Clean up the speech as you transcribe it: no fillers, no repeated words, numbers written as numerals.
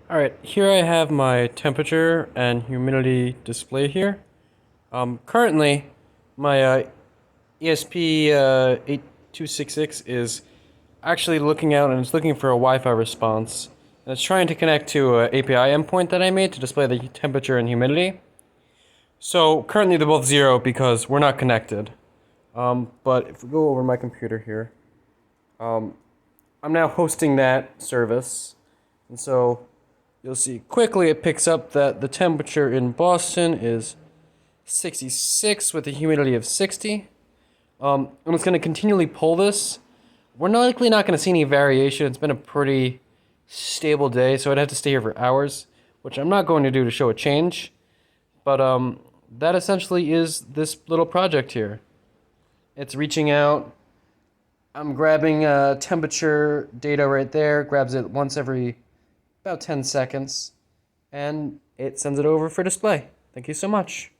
Alright, here I have my temperature and humidity display here. Currently, my ESP8266 is actually looking out and it's looking for a Wi-Fi response. And it's trying to connect to an API endpoint that I made to display the temperature and humidity. So currently they're both zero because we're not connected. But if we go over my computer here, I'm now hosting that service. And so you'll see quickly it picks up that the temperature in Boston is 66 with a humidity of 60. And it's going to continually pull this. We're likely not going to see any variation. It's been a pretty stable day, so I'd have to stay here for hours, which I'm not going to do to show a change. But that essentially is this little project here. It's reaching out. I'm grabbing temperature data right there, grabs it once every about 10 seconds, and it sends it over for display. Thank you so much.